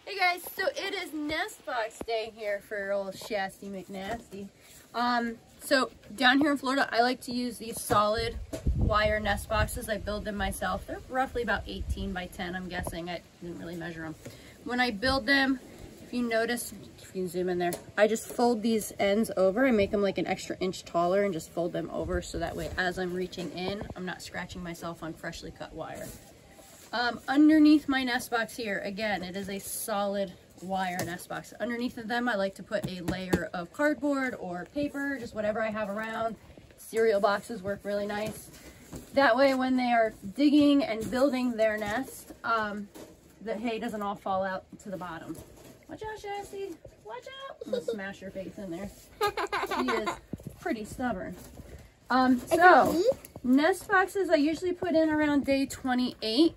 Hey guys, so it is nest box day here for old Shasty McNasty. So down here in Florida, I like to use these solid wire nest boxes. I build them myself. They're roughly about 18 by 10, I'm guessing. I didn't really measure them. When I build them, if you notice, if you can zoom in there, I just fold these ends over. I make them like an extra inch taller and just fold them over so that way as I'm reaching in, I'm not scratching myself on freshly cut wire. Underneath my nest box here, again, it is a solid wire nest box. Underneath of them, I like to put a layer of cardboard or paper, just whatever I have around. Cereal boxes work really nice. That way, when they are digging and building their nest, the hay doesn't all fall out to the bottom. Watch out, Shasty. Watch out. I'm gonna smash her face in there. She is pretty stubborn. So, nest boxes I usually put in around day 28.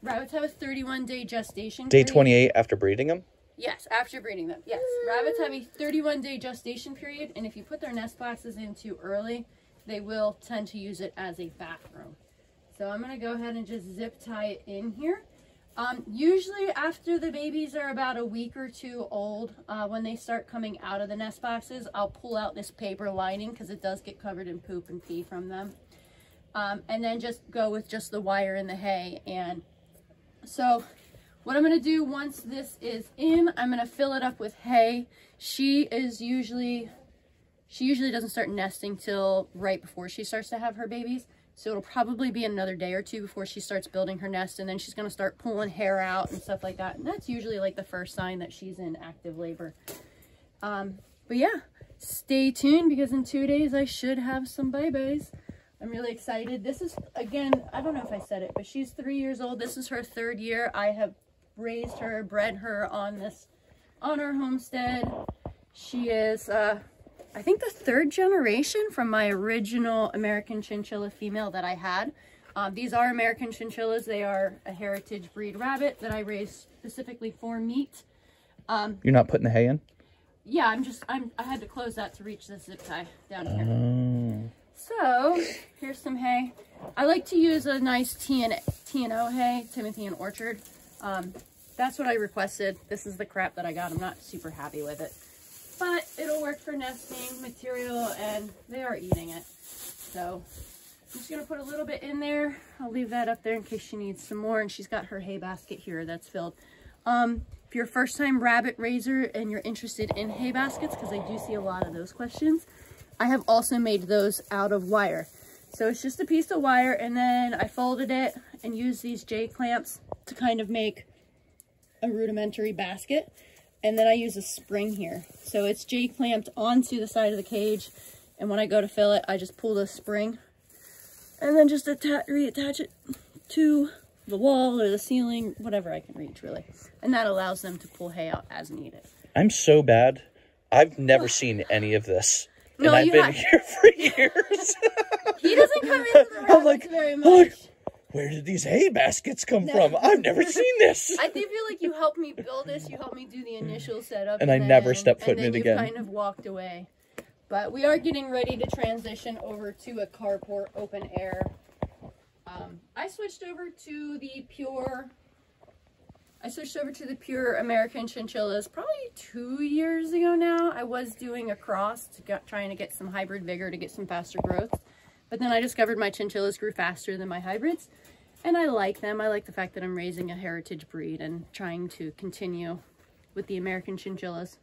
Rabbits have a 31-day gestation period. Day 28 after breeding them? Yes, after breeding them. Yes. Rabbits have a 31-day gestation period, and if you put their nest boxes in too early, they will tend to use it as a bathroom. So I'm going to go ahead and just zip tie it in here. Usually after the babies are about a week or two old, when they start coming out of the nest boxes, I'll pull out this paper lining because it does get covered in poop and pee from them. And then just go with just the wire and the hay. And so what I'm going to do once this is in, I'm going to fill it up with hay. She usually doesn't start nesting till right before she starts to have her babies. So it'll probably be another day or two before she starts building her nest, and then she's going to start pulling hair out and stuff like that. And that's usually like the first sign that she's in active labor. But yeah, stay tuned because in 2 days I should have some babies. I'm really excited. This is, again, I don't know if I said it, but she's 3 years old. This is her 3rd year. I have raised her, bred her on our homestead. She is, I think the 3rd generation from my original American Chinchilla female that I had. These are American Chinchillas. They are a heritage breed rabbit that I raised specifically for meat. You're not putting the hay in? Yeah, I had to close that to reach this zip tie down here. So, here's some hay. I like to use a nice T&O hay, Timothy and Orchard. That's what I requested. This is the crap that I got. I'm not super happy with it. But it'll work for nesting material, and they are eating it. So I'm just going to put a little bit in there. I'll leave that up there in case she needs some more. And she's got her hay basket here that's filled. If you're a first-time rabbit raiser and you're interested in hay baskets, because I do see a lot of those questions, I have also made those out of wire. So it's just a piece of wire, and then I folded it and used these J-clamps to kind of make a rudimentary basket. And then I use a spring here. So it's J-clamped onto the side of the cage. And when I go to fill it, I just pull the spring and then just reattach it to the wall or the ceiling, whatever I can reach, really. And that allows them to pull hay out as needed. I'm so bad. I've never seen any of this. No, and I've been here for years. He doesn't come into the rabbits very much. Where did these hay baskets come from? I've never seen this. I do feel like you helped me build this. You helped me do the initial setup. And I never stepped foot in it again. And then you kind of walked away. But we are getting ready to transition over to a carport open air. I switched over to the pure American Chinchillas probably 2 years ago now. I was doing a cross trying to get some hybrid vigor to get some faster growth. But then I discovered my chinchillas grew faster than my hybrids. And I like them. I like the fact that I'm raising a heritage breed and trying to continue with the American Chinchillas.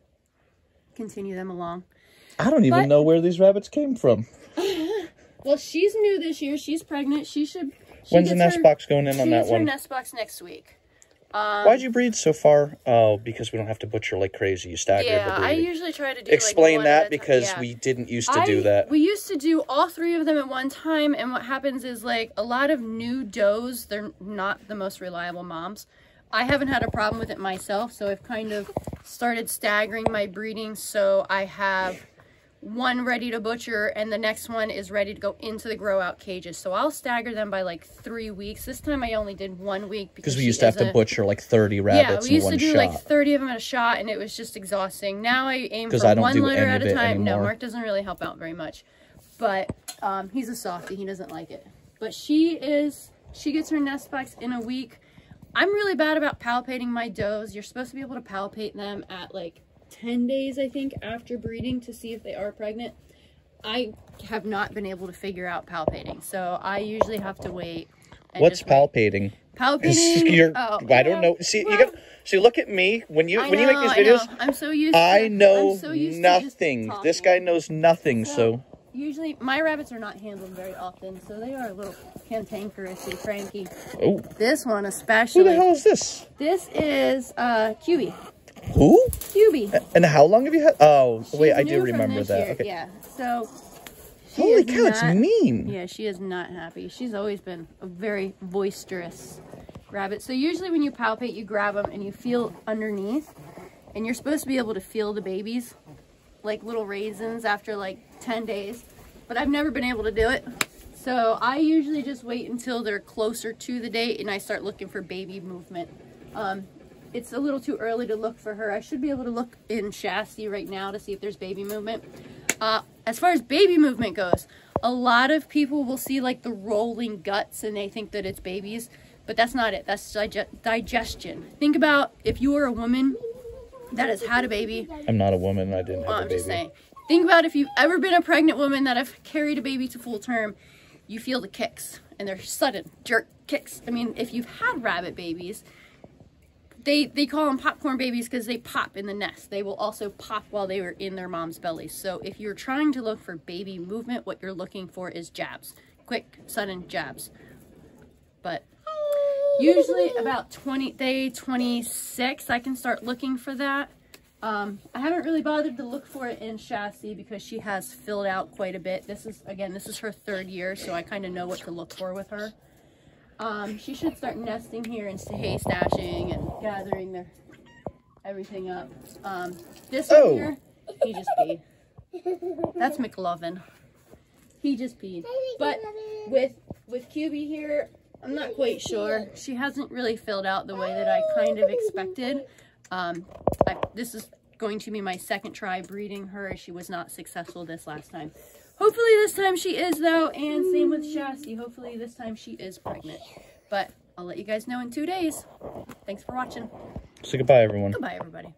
Continue them along. I don't even know where these rabbits came from. Well, she's new this year. She's pregnant. When's the nest box going in on that one? She gets her nest box next week. Why'd you breed so far? Oh, because we don't have to butcher like crazy. You stagger the breeding. I usually try to do Explain like that because we didn't used to do that. We used to do all 3 of them at one time, and what happens is like a lot of new does, they're not the most reliable moms. I haven't had a problem with it myself, so I've kind of started staggering my breeding, so I have one ready to butcher and the next one is ready to go into the grow out cages. So I'll stagger them by like 3 weeks. This time I only did 1 week because we used to have to butcher like 30 rabbits in one shot. Yeah, we used to do like 30 of them at a shot, and it was just exhausting. Now I aim for 1 litter at a time. No, Mark doesn't really help out very much, but he's a softie. He doesn't like it. But she gets her nest box in a week. I'm really bad about palpating my does. You're supposed to be able to palpate them at like 10 days, I think, after breeding to see if they are pregnant. I have not been able to figure out palpating, so I usually have to wait. What's palpating? Palpating. I don't know. See, well, you got. See, look at me when you make these videos. I'm so used. I know nothing. This guy knows nothing. So usually my rabbits are not handled very often, so they are a little cantankerously cranky. Oh, this one especially. Who the hell is this? This is QB. Who? QB. And how long have you had? Oh, wait, I do new remember that. Year. Okay. Yeah. So. Holy cow, it's mean. Yeah, she is not happy. She's always been a very boisterous rabbit. So usually when you palpate, you grab them and you feel underneath. And you're supposed to be able to feel the babies, like little raisins after like 10 days. But I've never been able to do it. So I usually just wait until they're closer to the date and I start looking for baby movement. It's a little too early to look for her. I should be able to look in chassis right now to see if there's baby movement. As far as baby movement goes, a lot of people will see like the rolling guts and they think that it's babies, but that's not it. That's digestion. Think about if you were a woman that has had a baby. I'm not a woman. I didn't have a baby. I'm just saying. Think about if you've ever been a pregnant woman that have carried a baby to full term, you feel the kicks and they're sudden jerk kicks. I mean, if you've had rabbit babies, they call them popcorn babies because they pop in the nest. They will also pop while they were in their mom's bellies. So if you're trying to look for baby movement, what you're looking for is jabs. Quick, sudden jabs. But usually about day 26, I can start looking for that. I haven't really bothered to look for it in chassis because she has filled out quite a bit. This is her 3rd year, so I kind of know what to look for with her. She should start nesting here and hay stashing and gathering everything up. This one here, he just peed. That's McLovin. He just peed. But with QB here, I'm not quite sure. She hasn't really filled out the way that I kind of expected. This is going to be my 2nd try breeding her. She was not successful this last time. Hopefully this time she is, though, and same with Shasty. Hopefully this time she is pregnant. But I'll let you guys know in 2 days. Thanks for watching. So goodbye, everyone. Goodbye, everybody.